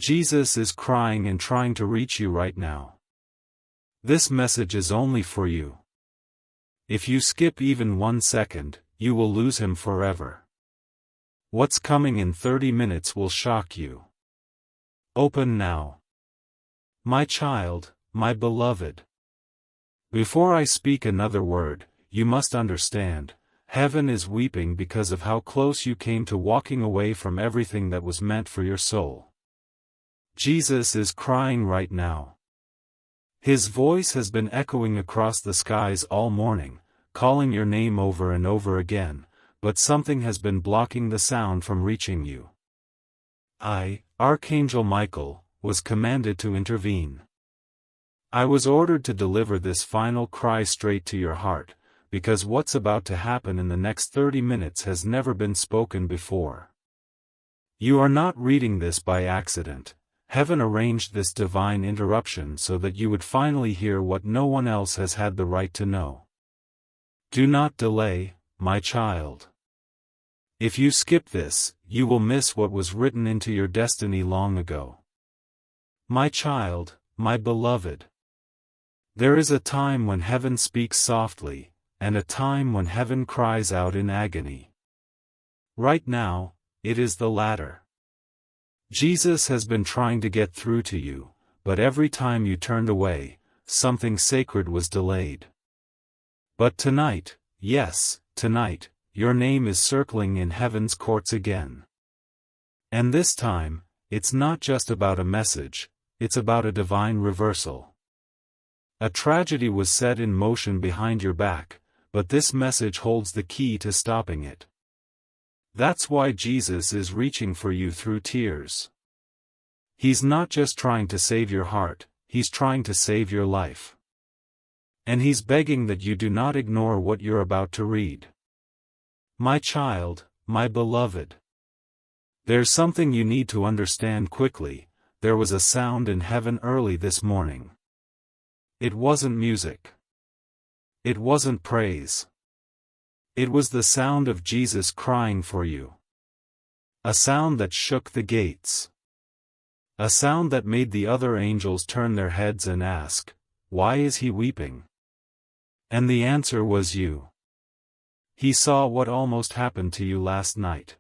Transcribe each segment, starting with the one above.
Jesus is crying and trying to reach you right now. This message is only for you. If you skip even 1 second, you will lose him forever. What's coming in 30 minutes will shock you. Open now. My child, my beloved. Before I speak another word, you must understand, heaven is weeping because of how close you came to walking away from everything that was meant for your soul. Jesus is crying right now. His voice has been echoing across the skies all morning, calling your name over and over again, but something has been blocking the sound from reaching you. I, Archangel Michael, was commanded to intervene. I was ordered to deliver this final cry straight to your heart, because what's about to happen in the next 30 minutes has never been spoken before. You are not reading this by accident. Heaven arranged this divine interruption so that you would finally hear what no one else has had the right to know. Do not delay, my child. If you skip this, you will miss what was written into your destiny long ago. My child, my beloved. There is a time when heaven speaks softly, and a time when heaven cries out in agony. Right now, it is the latter. Jesus has been trying to get through to you, but every time you turned away, something sacred was delayed. But tonight, yes, tonight, your name is circling in heaven's courts again. And this time, it's not just about a message, it's about a divine reversal. A tragedy was set in motion behind your back, but this message holds the key to stopping it. That's why Jesus is reaching for you through tears. He's not just trying to save your heart, he's trying to save your life. And he's begging that you do not ignore what you're about to read. My child, my beloved. There's something you need to understand quickly. There was a sound in heaven early this morning. It wasn't music. It wasn't praise. It was the sound of Jesus crying for you. A sound that shook the gates. A sound that made the other angels turn their heads and ask, "Why is he weeping?" And the answer was you. He saw what almost happened to you last night.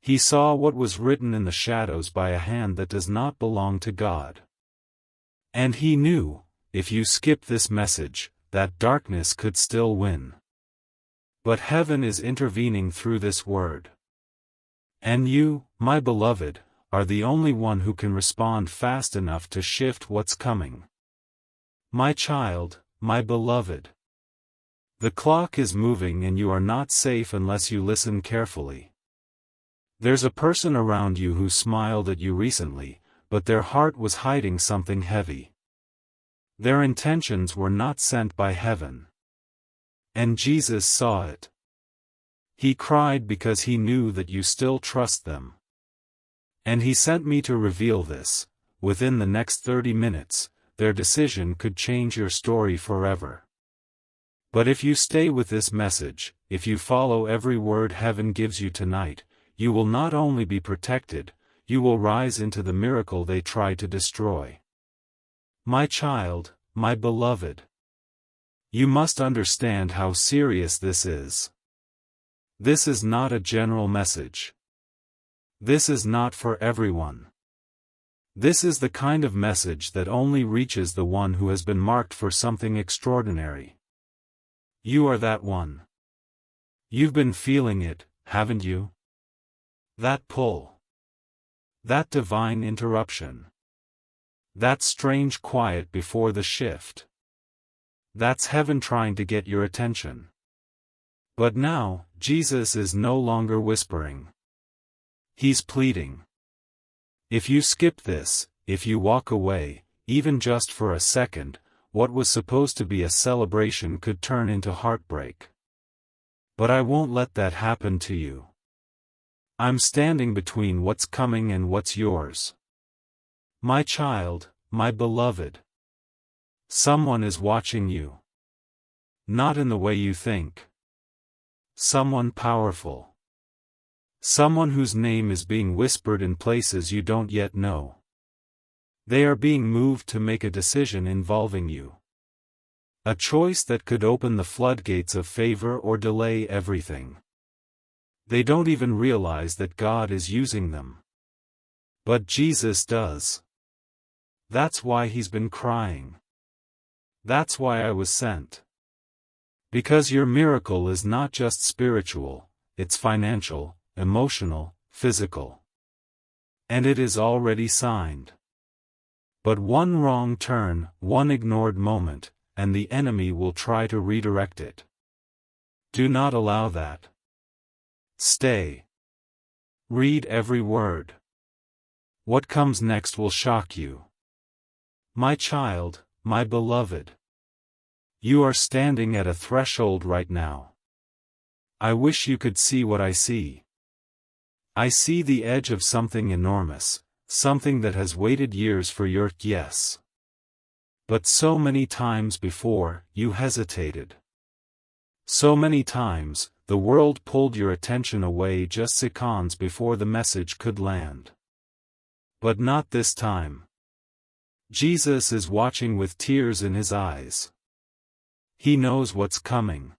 He saw what was written in the shadows by a hand that does not belong to God. And he knew, if you skip this message, that darkness could still win. But heaven is intervening through this word. And you, my beloved, are the only one who can respond fast enough to shift what's coming. My child, my beloved. The clock is moving and you are not safe unless you listen carefully. There's a person around you who smiled at you recently, but their heart was hiding something heavy. Their intentions were not sent by heaven. And Jesus saw it. He cried because he knew that you still trust them. And he sent me to reveal this. Within the next 30 minutes, their decision could change your story forever. But if you stay with this message, if you follow every word heaven gives you tonight, you will not only be protected, you will rise into the miracle they tried to destroy. My child, my beloved. You must understand how serious this is. This is not a general message. This is not for everyone. This is the kind of message that only reaches the one who has been marked for something extraordinary. You are that one. You've been feeling it, haven't you? That pull. That divine interruption. That strange quiet before the shift. That's heaven trying to get your attention. But now, Jesus is no longer whispering. He's pleading. If you skip this, if you walk away, even just for a second, what was supposed to be a celebration could turn into heartbreak. But I won't let that happen to you. I'm standing between what's coming and what's yours. My child, my beloved. Someone is watching you. Not in the way you think. Someone powerful. Someone whose name is being whispered in places you don't yet know. They are being moved to make a decision involving you. A choice that could open the floodgates of favor or delay everything. They don't even realize that God is using them. But Jesus does. That's why he's been crying. That's why I was sent. Because your miracle is not just spiritual, it's financial, emotional, physical. And it is already signed. But one wrong turn, one ignored moment, and the enemy will try to redirect it. Do not allow that. Stay. Read every word. What comes next will shock you. My child, my beloved. You are standing at a threshold right now. I wish you could see what I see. I see the edge of something enormous, something that has waited years for your yes. But so many times before, you hesitated. So many times, the world pulled your attention away just seconds before the message could land. But not this time. Jesus is watching with tears in his eyes. He knows what's coming.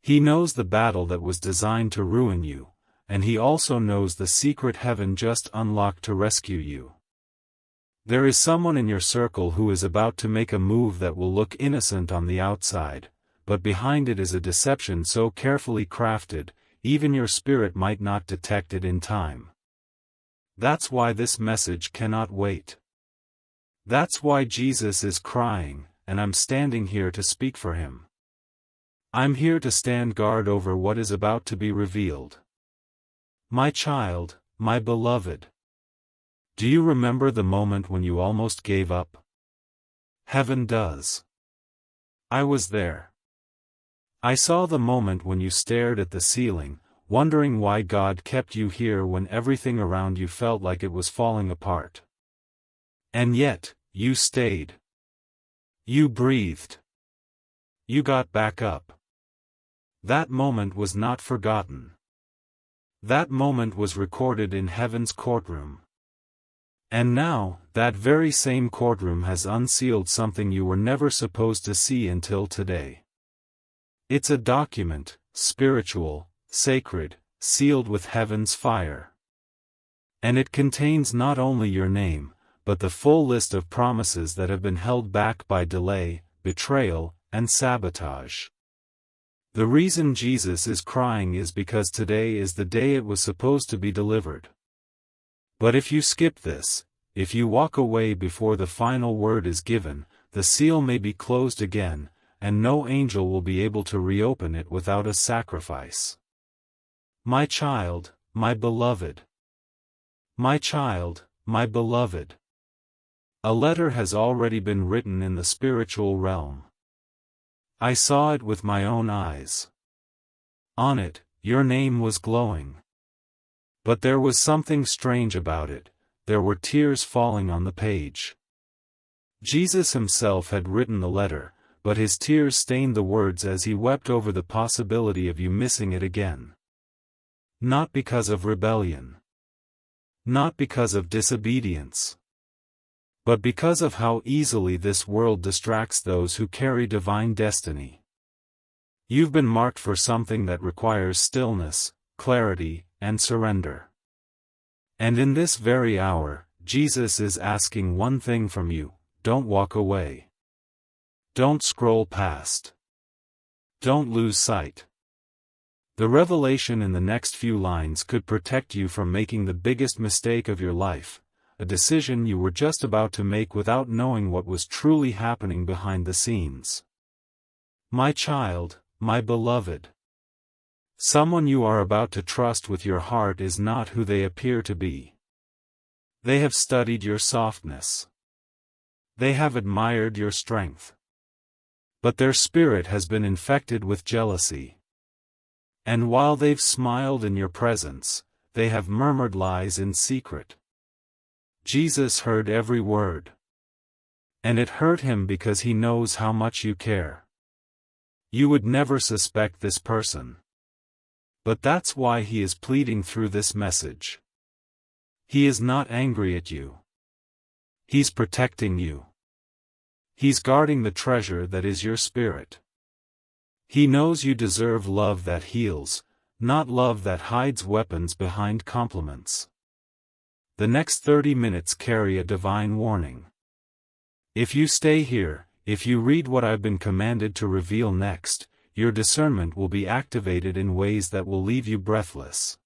He knows the battle that was designed to ruin you, and he also knows the secret heaven just unlocked to rescue you. There is someone in your circle who is about to make a move that will look innocent on the outside, but behind it is a deception so carefully crafted, even your spirit might not detect it in time. That's why this message cannot wait. That's why Jesus is crying, and I'm standing here to speak for him. I'm here to stand guard over what is about to be revealed. My child, my beloved. Do you remember the moment when you almost gave up? Heaven does. I was there. I saw the moment when you stared at the ceiling, wondering why God kept you here when everything around you felt like it was falling apart. And yet, you stayed. You breathed. You got back up. That moment was not forgotten. That moment was recorded in heaven's courtroom. And now, that very same courtroom has unsealed something you were never supposed to see until today. It's a document, spiritual, sacred, sealed with heaven's fire. And it contains not only your name, but the full list of promises that have been held back by delay, betrayal, and sabotage. The reason Jesus is crying is because today is the day it was supposed to be delivered. But if you skip this, if you walk away before the final word is given, the seal may be closed again, and no angel will be able to reopen it without a sacrifice. My child, my beloved. My child, my beloved. A letter has already been written in the spiritual realm. I saw it with my own eyes. On it, your name was glowing. But there was something strange about it, there were tears falling on the page. Jesus himself had written the letter, but his tears stained the words as he wept over the possibility of you missing it again. Not because of rebellion. Not because of disobedience. But because of how easily this world distracts those who carry divine destiny. You've been marked for something that requires stillness, clarity, and surrender. And in this very hour, Jesus is asking one thing from you: don't walk away. Don't scroll past. Don't lose sight. The revelation in the next few lines could protect you from making the biggest mistake of your life, a decision you were just about to make without knowing what was truly happening behind the scenes. My child, my beloved. Someone you are about to trust with your heart is not who they appear to be. They have studied your softness. They have admired your strength. But their spirit has been infected with jealousy. And while they've smiled in your presence, they have murmured lies in secret. Jesus heard every word. And it hurt him because he knows how much you care. You would never suspect this person. But that's why he is pleading through this message. He is not angry at you. He's protecting you. He's guarding the treasure that is your spirit. He knows you deserve love that heals, not love that hides weapons behind compliments. The next 30 minutes carry a divine warning. If you stay here, if you read what I've been commanded to reveal next, your discernment will be activated in ways that will leave you breathless.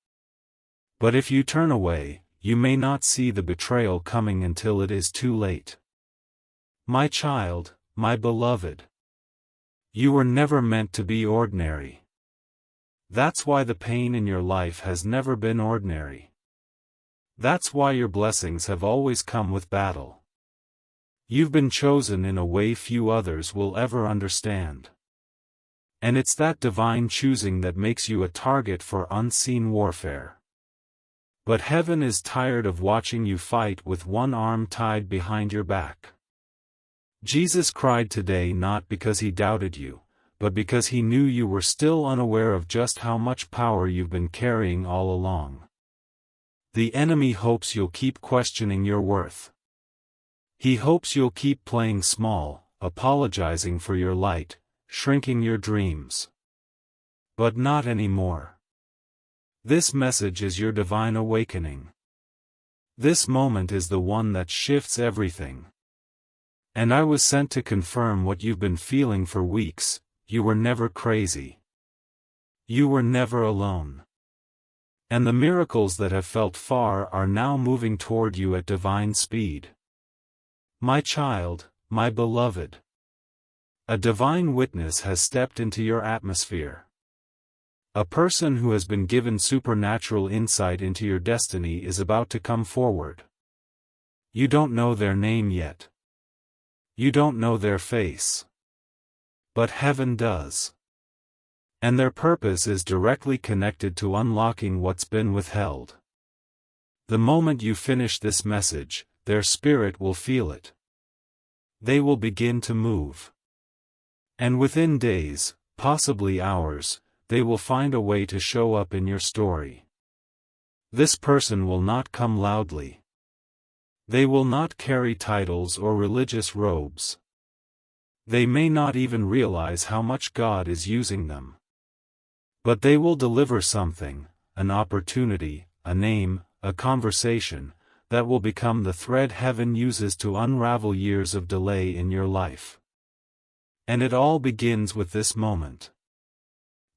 But if you turn away, you may not see the betrayal coming until it is too late. My child, my beloved. You were never meant to be ordinary. That's why the pain in your life has never been ordinary. That's why your blessings have always come with battle. You've been chosen in a way few others will ever understand. And it's that divine choosing that makes you a target for unseen warfare. But heaven is tired of watching you fight with one arm tied behind your back. Jesus cried today not because he doubted you, but because he knew you were still unaware of just how much power you've been carrying all along. The enemy hopes you'll keep questioning your worth. He hopes you'll keep playing small, apologizing for your light, shrinking your dreams. But not anymore. This message is your divine awakening. This moment is the one that shifts everything. And I was sent to confirm what you've been feeling for weeks. You were never crazy. You were never alone. And the miracles that have felt far are now moving toward you at divine speed. My child, my beloved. A divine witness has stepped into your atmosphere. A person who has been given supernatural insight into your destiny is about to come forward. You don't know their name yet. You don't know their face. But heaven does. And their purpose is directly connected to unlocking what's been withheld. The moment you finish this message, their spirit will feel it. They will begin to move. And within days, possibly hours, they will find a way to show up in your story. This person will not come loudly. They will not carry titles or religious robes. They may not even realize how much God is using them. But they will deliver something, an opportunity, a name, a conversation, that will become the thread heaven uses to unravel years of delay in your life. And it all begins with this moment.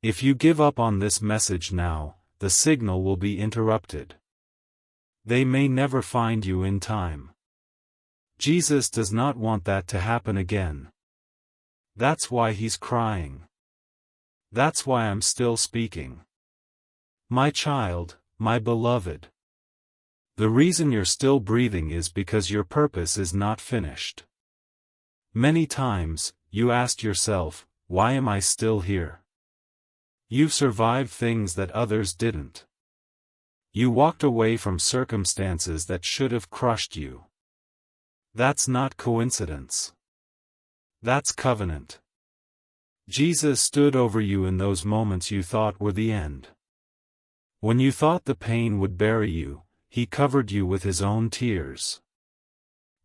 If you give up on this message now, the signal will be interrupted. They may never find you in time. Jesus does not want that to happen again. That's why he's crying. That's why I'm still speaking. My child, my beloved. The reason you're still breathing is because your purpose is not finished. Many times, you asked yourself, why am I still here? You've survived things that others didn't. You walked away from circumstances that should have crushed you. That's not coincidence. That's covenant. Jesus stood over you in those moments you thought were the end. When you thought the pain would bury you, he covered you with his own tears.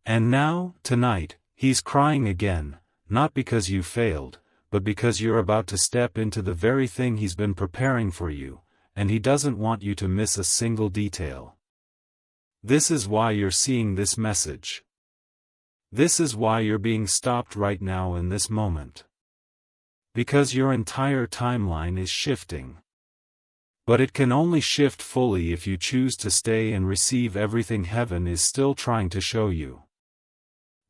And now, tonight, he's crying again, not because you failed, but because you're about to step into the very thing he's been preparing for you, and he doesn't want you to miss a single detail. This is why you're seeing this message. This is why you're being stopped right now in this moment. Because your entire timeline is shifting. But it can only shift fully if you choose to stay and receive everything heaven is still trying to show you.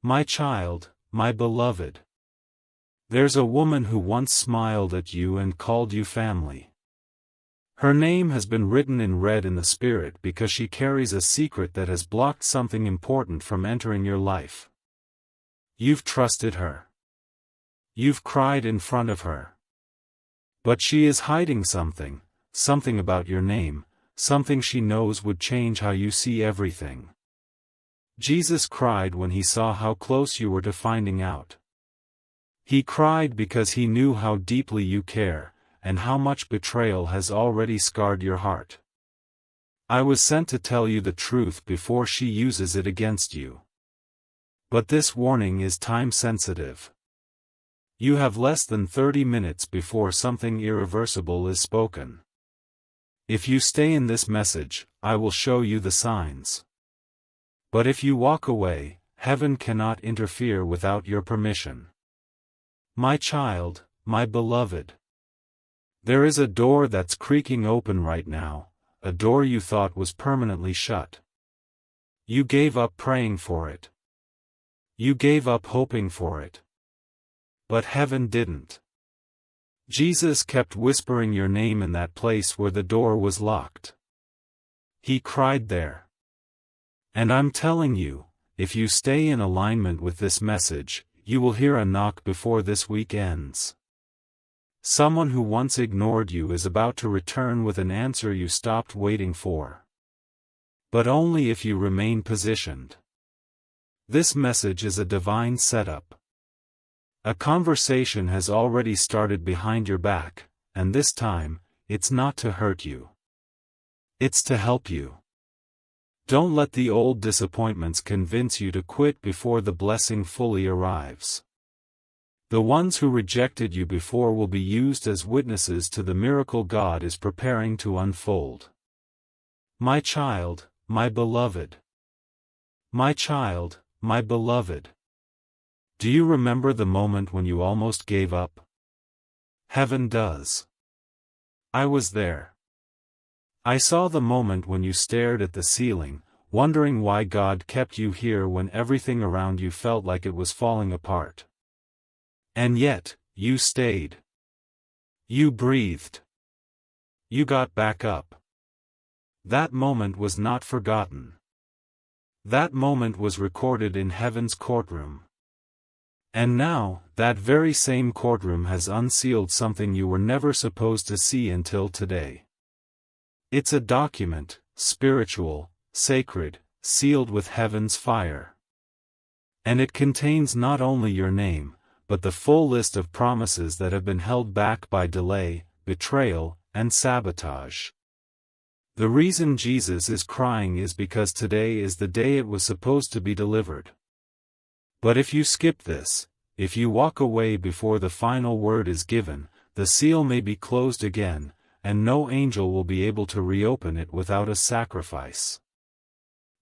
My child, my beloved. There's a woman who once smiled at you and called you family. Her name has been written in red in the spirit because she carries a secret that has blocked something important from entering your life. You've trusted her. You've cried in front of her. But she is hiding something about your name, something she knows would change how you see everything. Jesus cried when he saw how close you were to finding out. He cried because he knew how deeply you care, and how much betrayal has already scarred your heart. I was sent to tell you the truth before she uses it against you. But this warning is time-sensitive. You have less than 30 minutes before something irreversible is spoken. If you stay in this message, I will show you the signs. But if you walk away, heaven cannot interfere without your permission. My child, my beloved. There is a door that's creaking open right now, a door you thought was permanently shut. You gave up praying for it. You gave up hoping for it. But heaven didn't. Jesus kept whispering your name in that place where the door was locked. He cried there. And I'm telling you, if you stay in alignment with this message, you will hear a knock before this week ends. Someone who once ignored you is about to return with an answer you stopped waiting for. But only if you remain positioned. This message is a divine setup. A conversation has already started behind your back, and this time, it's not to hurt you. It's to help you. Don't let the old disappointments convince you to quit before the blessing fully arrives. The ones who rejected you before will be used as witnesses to the miracle God is preparing to unfold. My child, my beloved. My child, my beloved. Do you remember the moment when you almost gave up? Heaven does. I was there. I saw the moment when you stared at the ceiling, wondering why God kept you here when everything around you felt like it was falling apart. And yet, you stayed. You breathed. You got back up. That moment was not forgotten. That moment was recorded in heaven's courtroom. And now, that very same courtroom has unsealed something you were never supposed to see until today. It's a document, spiritual, sacred, sealed with heaven's fire. And it contains not only your name, but the full list of promises that have been held back by delay, betrayal, and sabotage. The reason Jesus is crying is because today is the day it was supposed to be delivered. But if you skip this, if you walk away before the final word is given, the seal may be closed again, and no angel will be able to reopen it without a sacrifice.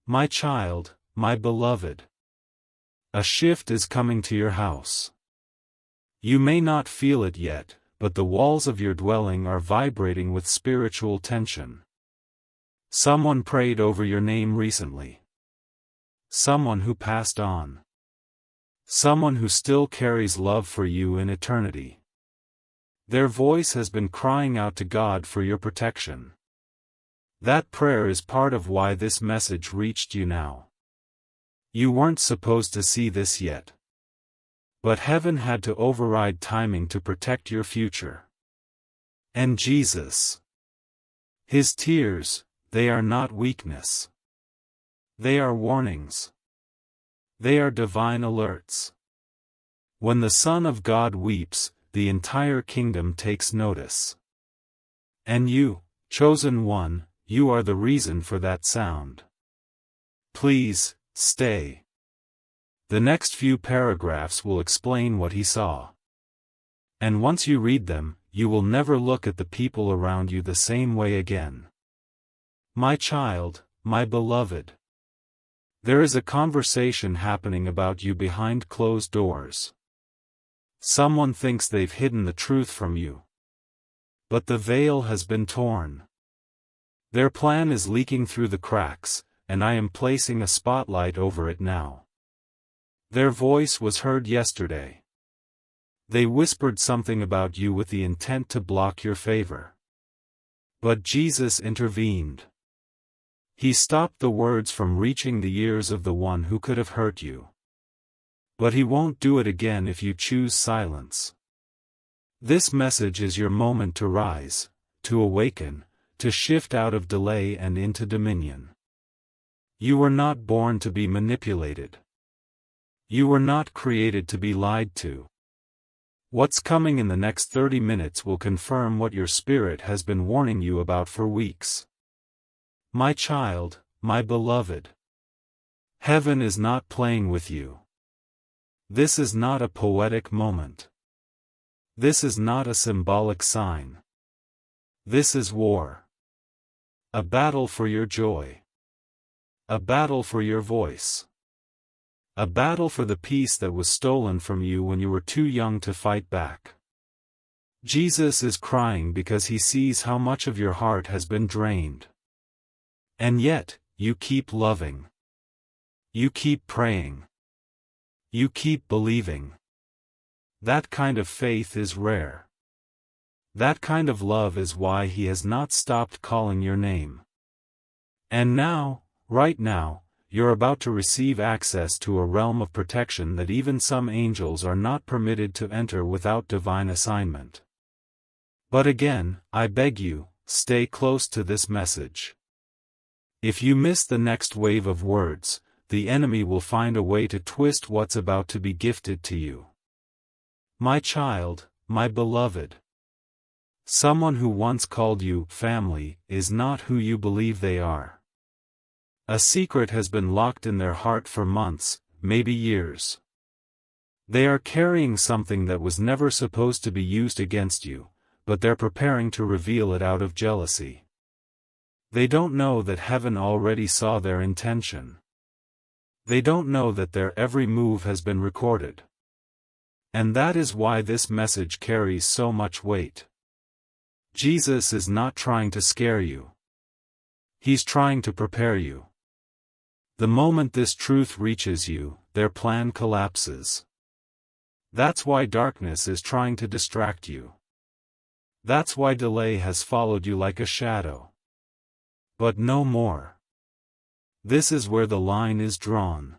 My child, my beloved. A shift is coming to your house. You may not feel it yet, but the walls of your dwelling are vibrating with spiritual tension. Someone prayed over your name recently. Someone who passed on. Someone who still carries love for you in eternity. Their voice has been crying out to God for your protection. That prayer is part of why this message reached you now. You weren't supposed to see this yet. But heaven had to override timing to protect your future. And Jesus. His tears, they are not weakness. They are warnings. They are divine alerts. When the Son of God weeps, the entire kingdom takes notice. And you, chosen one, you are the reason for that sound. Please, stay. The next few paragraphs will explain what he saw. And once you read them, you will never look at the people around you the same way again. My child, my beloved. There is a conversation happening about you behind closed doors. Someone thinks they've hidden the truth from you. But the veil has been torn. Their plan is leaking through the cracks, and I am placing a spotlight over it now. Their voice was heard yesterday. They whispered something about you with the intent to block your favor. But Jesus intervened. He stopped the words from reaching the ears of the one who could have hurt you. But he won't do it again if you choose silence. This message is your moment to rise, to awaken, to shift out of delay and into dominion. You were not born to be manipulated. You were not created to be lied to. What's coming in the next 30 minutes will confirm what your spirit has been warning you about for weeks. My child, my beloved. Heaven is not playing with you. This is not a poetic moment. This is not a symbolic sign. This is war. A battle for your joy. A battle for your voice. A battle for the peace that was stolen from you when you were too young to fight back. Jesus is crying because he sees how much of your heart has been drained. And yet, you keep loving. You keep praying. You keep believing. That kind of faith is rare. That kind of love is why he has not stopped calling your name. And now, right now, you're about to receive access to a realm of protection that even some angels are not permitted to enter without divine assignment. But again, I beg you, stay close to this message. If you miss the next wave of words, the enemy will find a way to twist what's about to be gifted to you. My child, my beloved. Someone who once called you family is not who you believe they are. A secret has been locked in their heart for months, maybe years. They are carrying something that was never supposed to be used against you, but they're preparing to reveal it out of jealousy. They don't know that heaven already saw their intention. They don't know that their every move has been recorded. And that is why this message carries so much weight. Jesus is not trying to scare you. He's trying to prepare you. The moment this truth reaches you, their plan collapses. That's why darkness is trying to distract you. That's why delay has followed you like a shadow. But no more. This is where the line is drawn.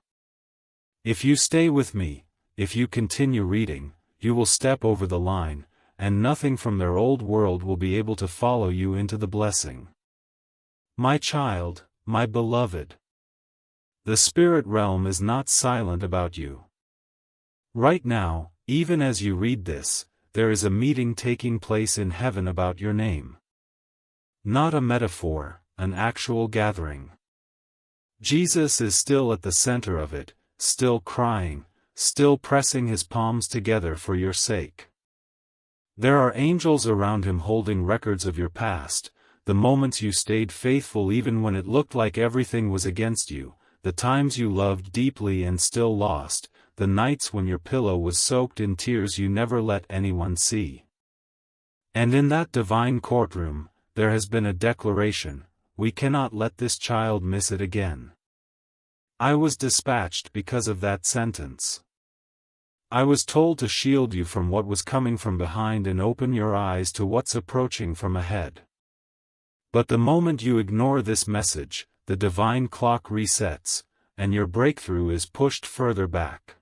If you stay with me, if you continue reading, you will step over the line, and nothing from their old world will be able to follow you into the blessing. My child, my beloved. The spirit realm is not silent about you. Right now, even as you read this, there is a meeting taking place in heaven about your name. Not a metaphor, an actual gathering. Jesus is still at the center of it, still crying, still pressing his palms together for your sake. There are angels around him holding records of your past, the moments you stayed faithful even when it looked like everything was against you, the times you loved deeply and still lost, the nights when your pillow was soaked in tears you never let anyone see. And in that divine courtroom, there has been a declaration: we cannot let this child miss it again. I was dispatched because of that sentence. I was told to shield you from what was coming from behind and open your eyes to what's approaching from ahead. But the moment you ignore this message, the divine clock resets, and your breakthrough is pushed further back.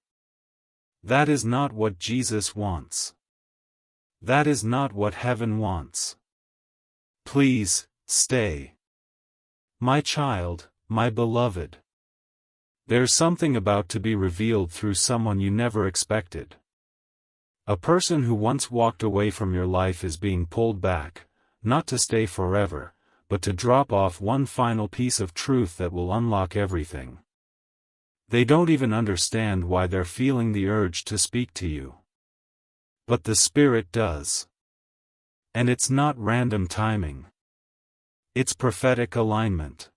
That is not what Jesus wants. That is not what heaven wants. Please, stay. My child, my beloved. There's something about to be revealed through someone you never expected. A person who once walked away from your life is being pulled back, not to stay forever, but to drop off one final piece of truth that will unlock everything. They don't even understand why they're feeling the urge to speak to you. But the Spirit does. And it's not random timing. It's prophetic alignment.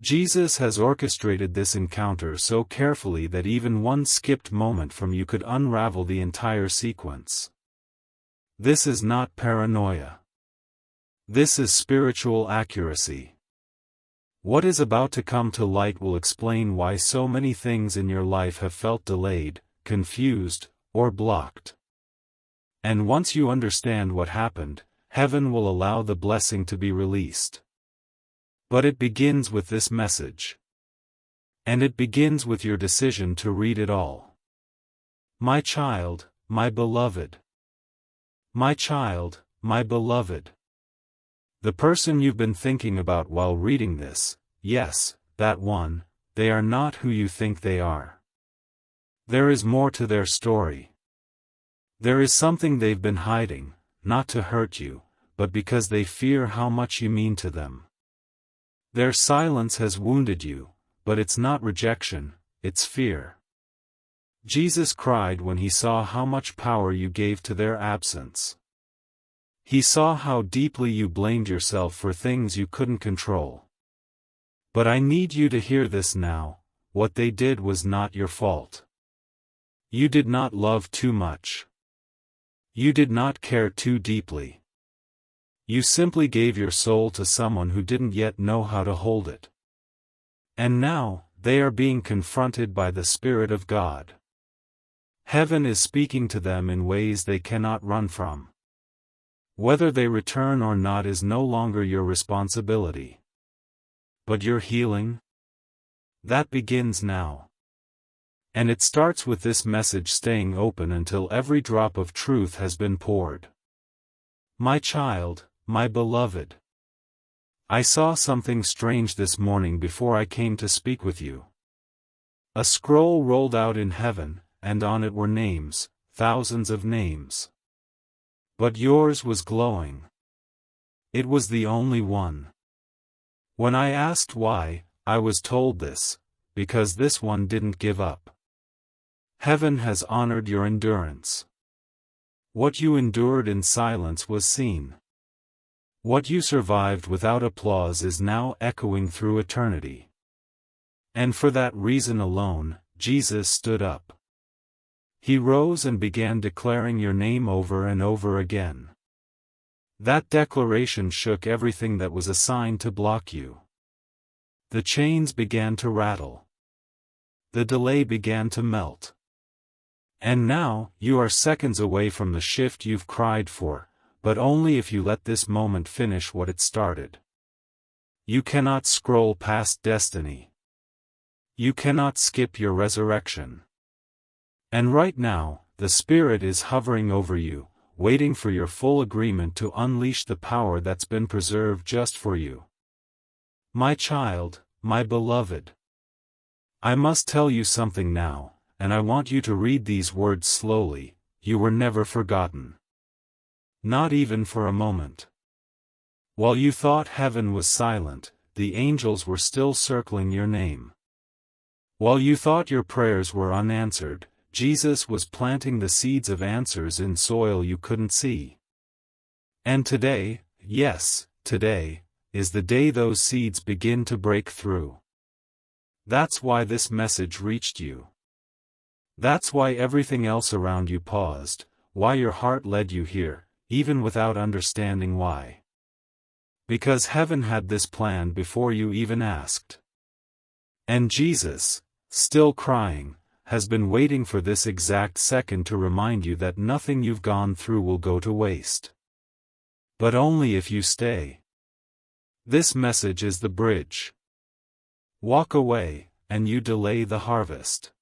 Jesus has orchestrated this encounter so carefully that even one skipped moment from you could unravel the entire sequence. This is not paranoia. This is spiritual accuracy. What is about to come to light will explain why so many things in your life have felt delayed, confused, or blocked. And once you understand what happened, heaven will allow the blessing to be released. But it begins with this message. And it begins with your decision to read it all. My child, my beloved. My child, my beloved. The person you've been thinking about while reading this, yes, that one, they are not who you think they are. There is more to their story. There is something they've been hiding, not to hurt you, but because they fear how much you mean to them. Their silence has wounded you, but it's not rejection, it's fear. Jesus cried when he saw how much power you gave to their absence. He saw how deeply you blamed yourself for things you couldn't control. But I need you to hear this now: what they did was not your fault. You did not love too much. You did not care too deeply. You simply gave your soul to someone who didn't yet know how to hold it. And now, they are being confronted by the Spirit of God. Heaven is speaking to them in ways they cannot run from. Whether they return or not is no longer your responsibility. But your healing? That begins now. And it starts with this message staying open until every drop of truth has been poured. My child, my beloved. I saw something strange this morning before I came to speak with you. A scroll rolled out in heaven, and on it were names, thousands of names. But yours was glowing. It was the only one. When I asked why, I was told this: because this one didn't give up. Heaven has honored your endurance. What you endured in silence was seen. What you survived without applause is now echoing through eternity. And for that reason alone, Jesus stood up. He rose and began declaring your name over and over again. That declaration shook everything that was assigned to block you. The chains began to rattle. The delay began to melt. And now, you are seconds away from the shift you've cried for, but only if you let this moment finish what it started. You cannot scroll past destiny. You cannot skip your resurrection. And right now, the Spirit is hovering over you, waiting for your full agreement to unleash the power that's been preserved just for you. My child, my beloved. I must tell you something now, and I want you to read these words slowly: you were never forgotten. Not even for a moment. While you thought heaven was silent, the angels were still circling your name. While you thought your prayers were unanswered, Jesus was planting the seeds of answers in soil you couldn't see. And today, yes, today, is the day those seeds begin to break through. That's why this message reached you. That's why everything else around you paused, why your heart led you here, even without understanding why. Because heaven had this planned before you even asked. And Jesus, still crying, has been waiting for this exact second to remind you that nothing you've gone through will go to waste. But only if you stay. This message is the bridge. Walk away, and you delay the harvest.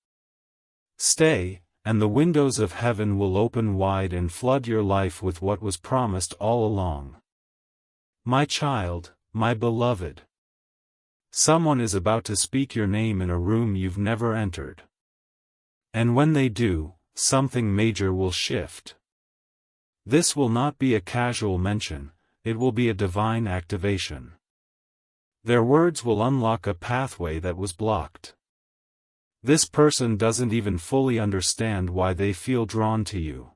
Stay, and the windows of heaven will open wide and flood your life with what was promised all along. My child, my beloved. Someone is about to speak your name in a room you've never entered. And when they do, something major will shift. This will not be a casual mention, it will be a divine activation. Their words will unlock a pathway that was blocked. This person doesn't even fully understand why they feel drawn to you.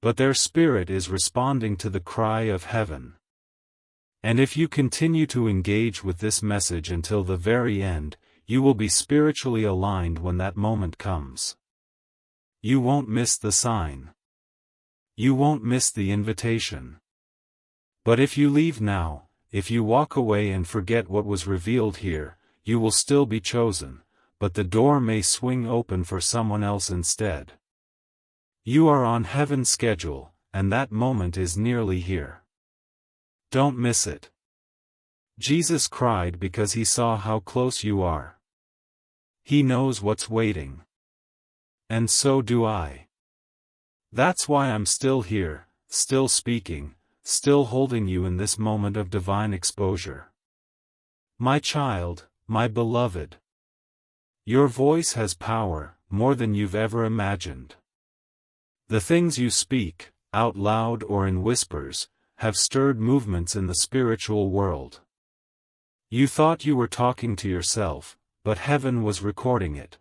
But their spirit is responding to the cry of heaven. And if you continue to engage with this message until the very end, you will be spiritually aligned when that moment comes. You won't miss the sign. You won't miss the invitation. But if you leave now, if you walk away and forget what was revealed here, you will still be chosen, but the door may swing open for someone else instead. You are on heaven's schedule, and that moment is nearly here. Don't miss it. Jesus cried because he saw how close you are. He knows what's waiting. And so do I. That's why I'm still here, still speaking, still holding you in this moment of divine exposure. My child, my beloved. Your voice has power, more than you've ever imagined. The things you speak, out loud or in whispers, have stirred movements in the spiritual world. You thought you were talking to yourself, but heaven was recording it.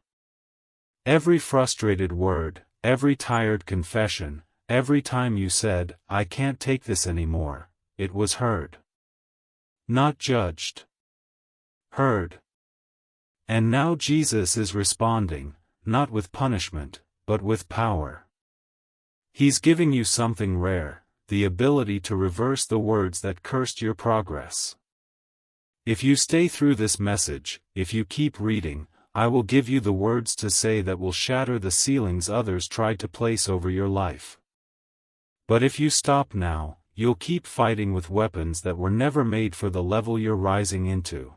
Every frustrated word, every tired confession, every time you said, "I can't take this anymore," it was heard. Not judged. Heard. And now Jesus is responding, not with punishment, but with power. He's giving you something rare, the ability to reverse the words that cursed your progress. If you stay through this message, if you keep reading, I will give you the words to say that will shatter the ceilings others tried to place over your life. But if you stop now, you'll keep fighting with weapons that were never made for the level you're rising into.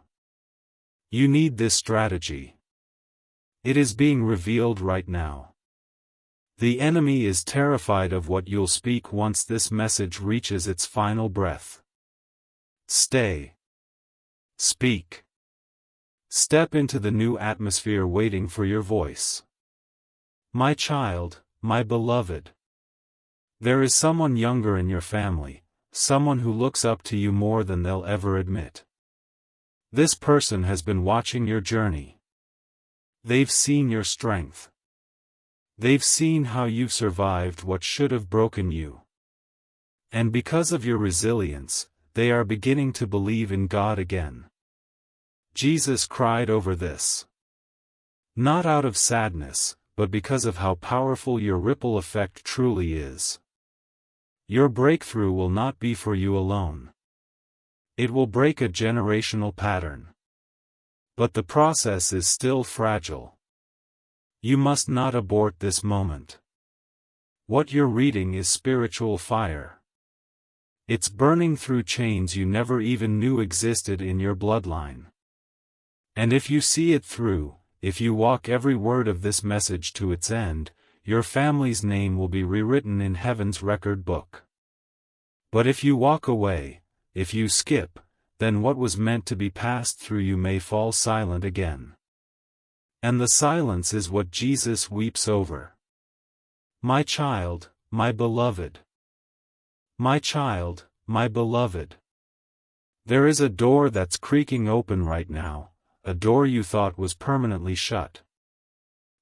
You need this strategy. It is being revealed right now. The enemy is terrified of what you'll speak once this message reaches its final breath. Stay. Speak. Step into the new atmosphere waiting for your voice. My child, my beloved. There is someone younger in your family, someone who looks up to you more than they'll ever admit. This person has been watching your journey. They've seen your strength. They've seen how you've survived what should have broken you. And because of your resilience, they are beginning to believe in God again. Jesus cried over this. Not out of sadness, but because of how powerful your ripple effect truly is. Your breakthrough will not be for you alone. It will break a generational pattern. But the process is still fragile. You must not abort this moment. What you're reading is spiritual fire. It's burning through chains you never even knew existed in your bloodline. And if you see it through, if you walk every word of this message to its end, your family's name will be rewritten in heaven's record book. But if you walk away, if you skip, then what was meant to be passed through you may fall silent again. And the silence is what Jesus weeps over. My child, my beloved. My child, my beloved. There is a door that's creaking open right now, a door you thought was permanently shut.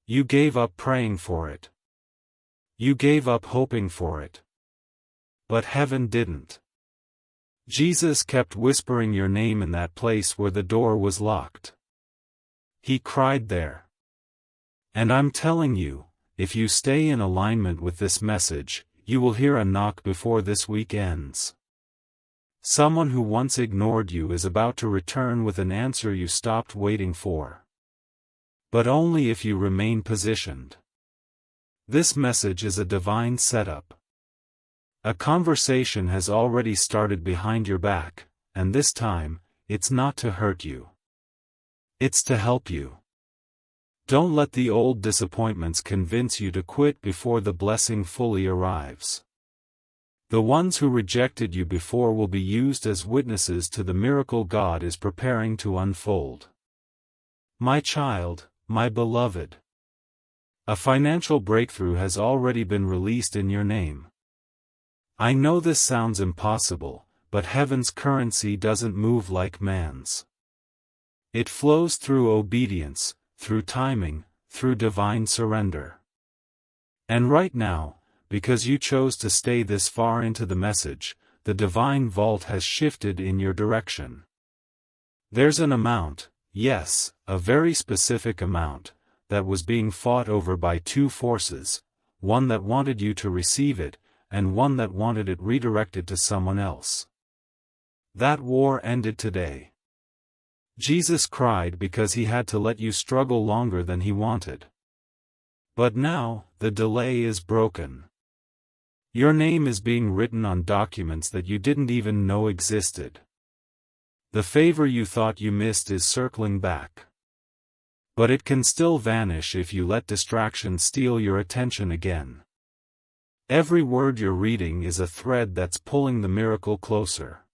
You gave up praying for it. You gave up hoping for it. But heaven didn't. Jesus kept whispering your name in that place where the door was locked. He cried there. And I'm telling you, if you stay in alignment with this message, you will hear a knock before this week ends. Someone who once ignored you is about to return with an answer you stopped waiting for. But only if you remain positioned. This message is a divine setup. A conversation has already started behind your back, and this time, it's not to hurt you. It's to help you. Don't let the old disappointments convince you to quit before the blessing fully arrives. The ones who rejected you before will be used as witnesses to the miracle God is preparing to unfold. My child, my beloved. A financial breakthrough has already been released in your name. I know this sounds impossible, but heaven's currency doesn't move like man's. It flows through obedience, through timing, through divine surrender. And right now, because you chose to stay this far into the message, the divine vault has shifted in your direction. There's an amount, yes, a very specific amount, that was being fought over by two forces, one that wanted you to receive it, and one that wanted it redirected to someone else. That war ended today. Jesus cried because he had to let you struggle longer than he wanted. But now, the delay is broken. Your name is being written on documents that you didn't even know existed. The favor you thought you missed is circling back. But it can still vanish if you let distraction steal your attention again. Every word you're reading is a thread that's pulling the miracle closer.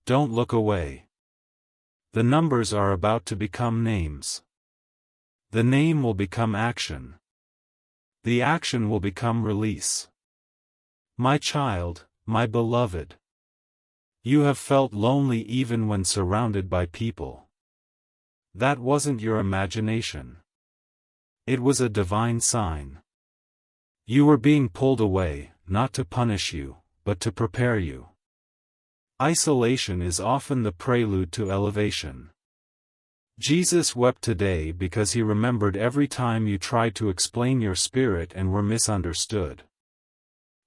Don't look away. The numbers are about to become names. The name will become action. the action will become release. My child, my beloved. You have felt lonely even when surrounded by people. That wasn't your imagination. It was a divine sign. You were being pulled away, not to punish you, but to prepare you. Isolation is often the prelude to elevation. Jesus wept today because he remembered every time you tried to explain your spirit and were misunderstood.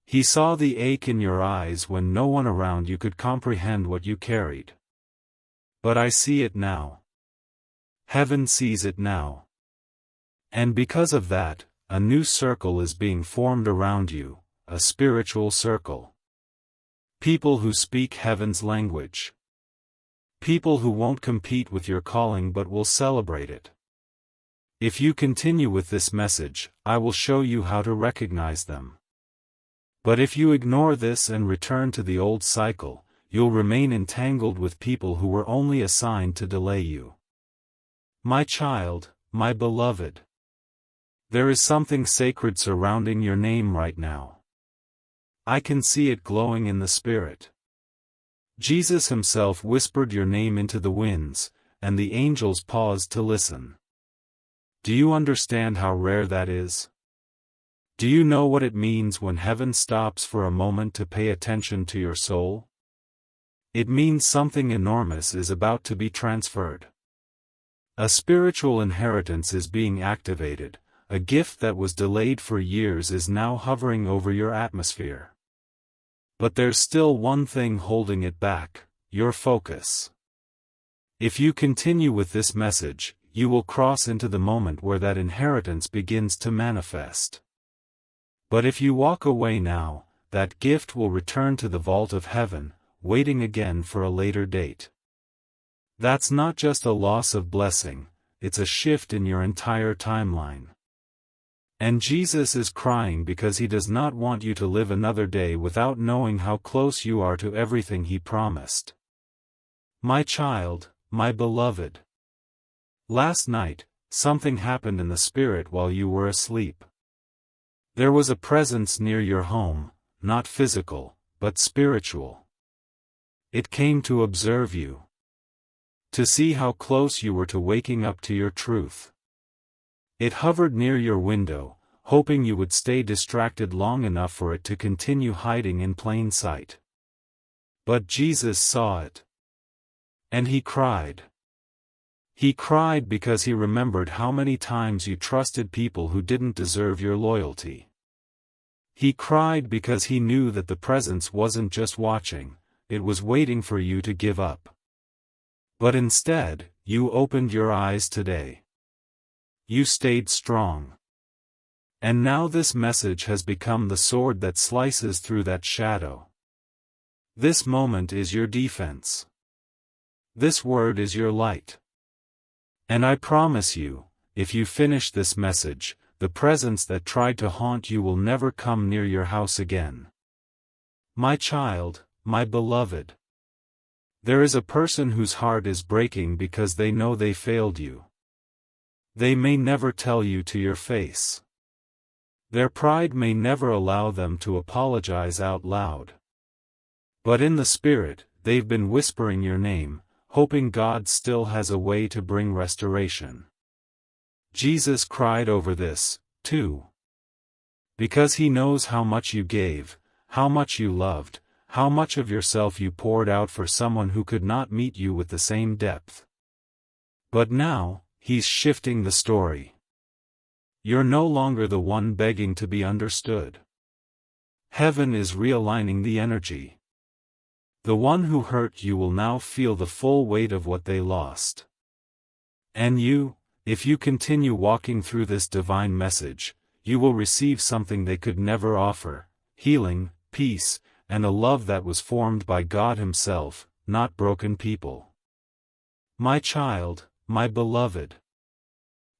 He saw the ache in your eyes when no one around you could comprehend what you carried. But I see it now. Heaven sees it now. And because of that, a new circle is being formed around you, a spiritual circle. People who speak heaven's language. People who won't compete with your calling but will celebrate it. If you continue with this message, I will show you how to recognize them. But if you ignore this and return to the old cycle, you'll remain entangled with people who were only assigned to delay you. My child, my beloved. There is something sacred surrounding your name right now. I can see it glowing in the spirit. Jesus himself whispered your name into the winds, and the angels paused to listen. Do you understand how rare that is? Do you know what it means when heaven stops for a moment to pay attention to your soul? It means something enormous is about to be transferred. A spiritual inheritance is being activated, a gift that was delayed for years is now hovering over your atmosphere. But there's still one thing holding it back, your focus. If you continue with this message, you will cross into the moment where that inheritance begins to manifest. But if you walk away now, that gift will return to the vault of heaven, waiting again for a later date. That's not just a loss of blessing, it's a shift in your entire timeline. And Jesus is crying because he does not want you to live another day without knowing how close you are to everything he promised. My child, my beloved. Last night, something happened in the spirit while you were asleep. There was a presence near your home, not physical, but spiritual. It came to observe you. To see how close you were to waking up to your truth. It hovered near your window, hoping you would stay distracted long enough for it to continue hiding in plain sight. But Jesus saw it. And he cried. He cried because he remembered how many times you trusted people who didn't deserve your loyalty. He cried because he knew that the presence wasn't just watching, it was waiting for you to give up. But instead, you opened your eyes today. You stayed strong. And now this message has become the sword that slices through that shadow. This moment is your defense. This word is your light. And I promise you, if you finish this message, the presence that tried to haunt you will never come near your house again. My child, my beloved. There is a person whose heart is breaking because they know they failed you. They may never tell you to your face. Their pride may never allow them to apologize out loud. But in the spirit, they've been whispering your name, hoping God still has a way to bring restoration. Jesus cried over this, too. Because he knows how much you gave, how much you loved, how much of yourself you poured out for someone who could not meet you with the same depth. But now, he's shifting the story. You're no longer the one begging to be understood. Heaven is realigning the energy. The one who hurt you will now feel the full weight of what they lost. And you, if you continue walking through this divine message, you will receive something they could never offer: healing, peace, and a love that was formed by God himself, not broken people. My child, my beloved.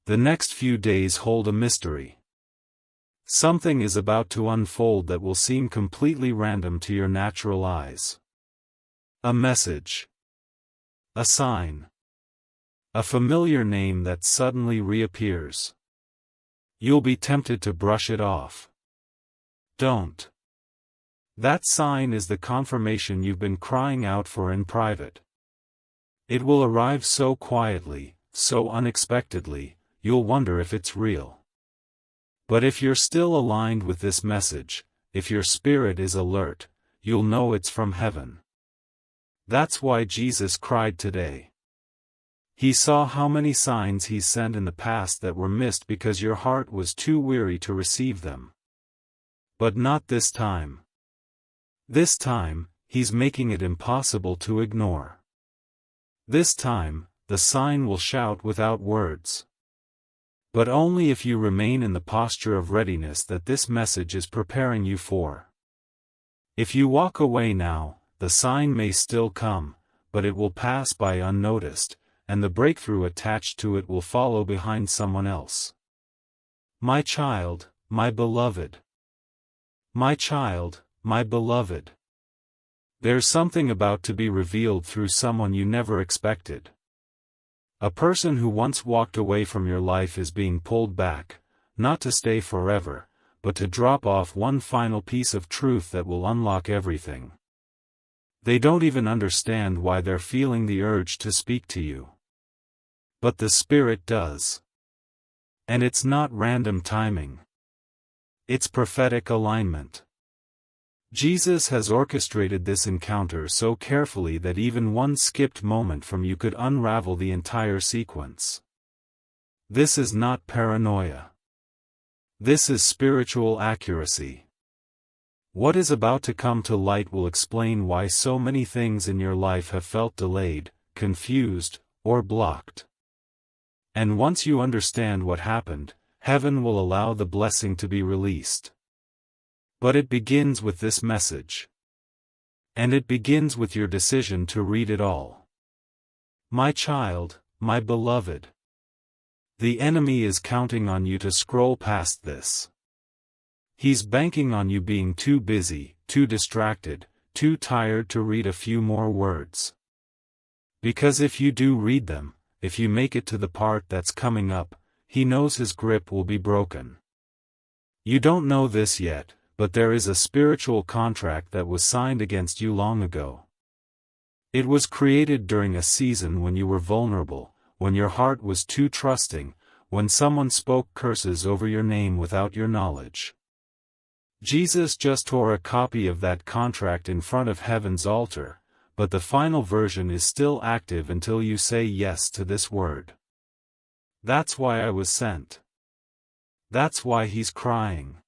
The next few days hold a mystery. Something is about to unfold that will seem completely random to your natural eyes. A message. A sign. A familiar name that suddenly reappears. You'll be tempted to brush it off. Don't. That sign is the confirmation you've been crying out for in private. It will arrive so quietly, so unexpectedly, you'll wonder if it's real. But if you're still aligned with this message, if your spirit is alert, you'll know it's from heaven. That's why Jesus cried today. He saw how many signs he's sent in the past that were missed because your heart was too weary to receive them. But not this time. This time, he's making it impossible to ignore. This time, the sign will shout without words. But only if you remain in the posture of readiness that this message is preparing you for. If you walk away now, the sign may still come, but it will pass by unnoticed, and the breakthrough attached to it will follow behind someone else. My child, my beloved. My child, my beloved. There's something about to be revealed through someone you never expected. A person who once walked away from your life is being pulled back, not to stay forever, but to drop off one final piece of truth that will unlock everything. They don't even understand why they're feeling the urge to speak to you. But the Spirit does. And it's not random timing. It's prophetic alignment. Jesus has orchestrated this encounter so carefully that even one skipped moment from you could unravel the entire sequence. This is not paranoia. This is spiritual accuracy. What is about to come to light will explain why so many things in your life have felt delayed, confused, or blocked. And once you understand what happened, heaven will allow the blessing to be released. But it begins with this message. And it begins with your decision to read it all. My child, my beloved. The enemy is counting on you to scroll past this. He's banking on you being too busy, too distracted, too tired to read a few more words. Because if you do read them, if you make it to the part that's coming up, he knows his grip will be broken. You don't know this yet, but there is a spiritual contract that was signed against you long ago. It was created during a season when you were vulnerable, when your heart was too trusting, when someone spoke curses over your name without your knowledge. Jesus just tore a copy of that contract in front of heaven's altar, but the final version is still active until you say yes to this word. That's why I was sent. That's why he's crying.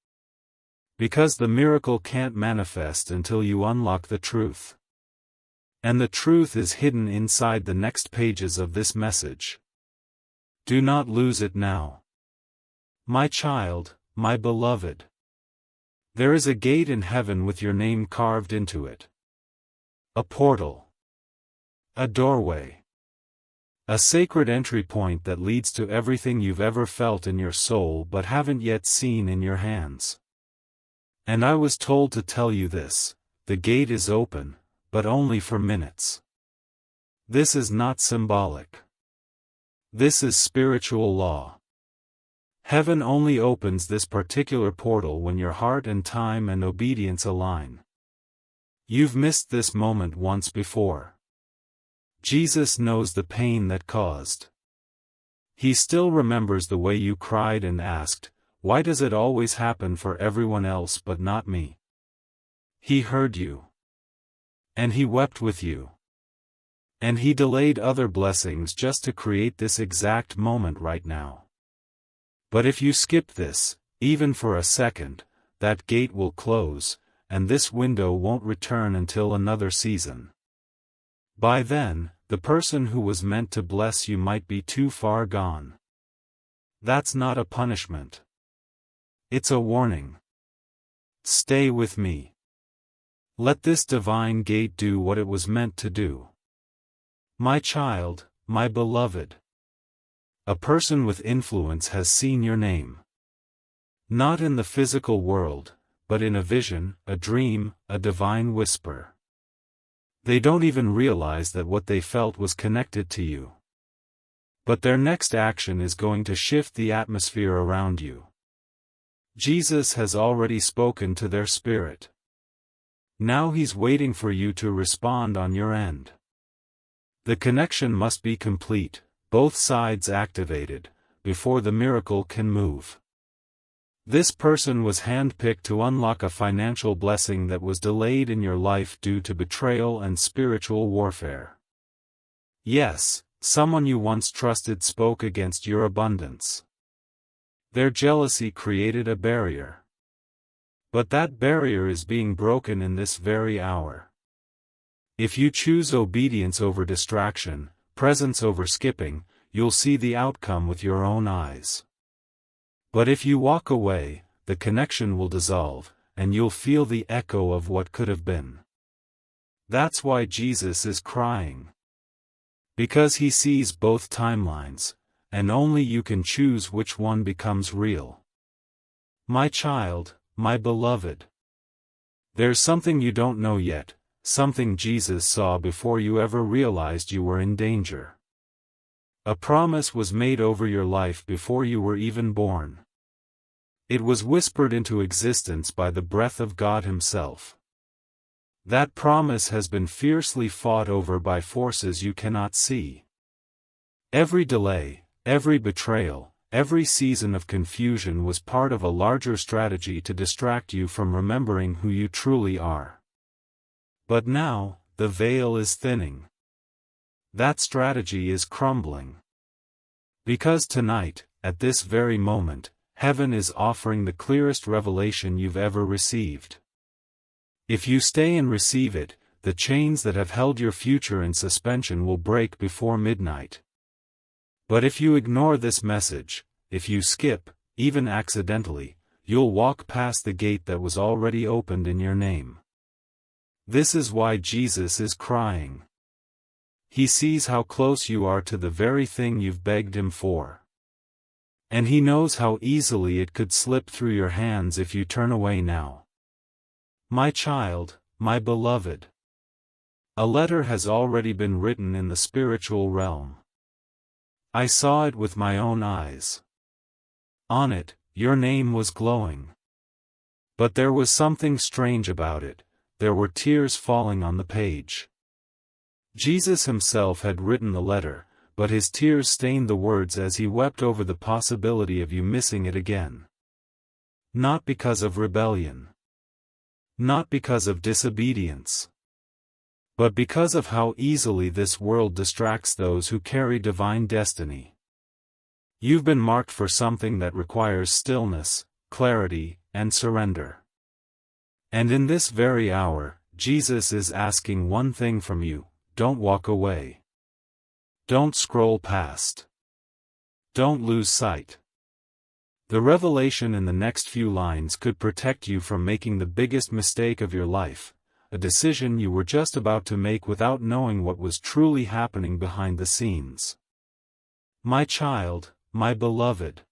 Because the miracle can't manifest until you unlock the truth. And the truth is hidden inside the next pages of this message. Do not lose it now. My child, my beloved. There is a gate in heaven with your name carved into it. A portal. A doorway. A sacred entry point that leads to everything you've ever felt in your soul but haven't yet seen in your hands. And I was told to tell you this, the gate is open, but only for minutes. This is not symbolic. This is spiritual law. Heaven only opens this particular portal when your heart and time and obedience align. You've missed this moment once before. Jesus knows the pain that caused. He still remembers the way you cried and asked, "Why does it always happen for everyone else but not me?" He heard you. And he wept with you. And he delayed other blessings just to create this exact moment right now. But if you skip this, even for a second, that gate will close, and this window won't return until another season. By then, the person who was meant to bless you might be too far gone. That's not a punishment. It's a warning. Stay with me. Let this divine gate do what it was meant to do. My child, my beloved. A person with influence has seen your name. Not in the physical world, but in a vision, a dream, a divine whisper. They don't even realize that what they felt was connected to you. But their next action is going to shift the atmosphere around you. Jesus has already spoken to their spirit. Now he's waiting for you to respond on your end. The connection must be complete, both sides activated, before the miracle can move. This person was handpicked to unlock a financial blessing that was delayed in your life due to betrayal and spiritual warfare. Yes, someone you once trusted spoke against your abundance. Their jealousy created a barrier. But that barrier is being broken in this very hour. If you choose obedience over distraction, presence over skipping, you'll see the outcome with your own eyes. But if you walk away, the connection will dissolve, and you'll feel the echo of what could have been. That's why Jesus is crying. Because he sees both timelines, and only you can choose which one becomes real. My child, my beloved. There's something you don't know yet, something Jesus saw before you ever realized you were in danger. A promise was made over your life before you were even born. It was whispered into existence by the breath of God Himself. That promise has been fiercely fought over by forces you cannot see. Every delay, every betrayal, every season of confusion was part of a larger strategy to distract you from remembering who you truly are. But now, the veil is thinning. That strategy is crumbling. Because tonight, at this very moment, heaven is offering the clearest revelation you've ever received. If you stay and receive it, the chains that have held your future in suspension will break before midnight. But if you ignore this message, if you skip, even accidentally, you'll walk past the gate that was already opened in your name. This is why Jesus is crying. He sees how close you are to the very thing you've begged Him for. And He knows how easily it could slip through your hands if you turn away now. My child, my beloved. A letter has already been written in the spiritual realm. I saw it with my own eyes. On it, your name was glowing. But there was something strange about it, there were tears falling on the page. Jesus Himself had written the letter, but His tears stained the words as He wept over the possibility of you missing it again. Not because of rebellion. Not because of disobedience. But because of how easily this world distracts those who carry divine destiny. You've been marked for something that requires stillness, clarity, and surrender. And in this very hour, Jesus is asking one thing from you: don't walk away. Don't scroll past. Don't lose sight. The revelation in the next few lines could protect you from making the biggest mistake of your life, a decision you were just about to make without knowing what was truly happening behind the scenes. My child, my beloved.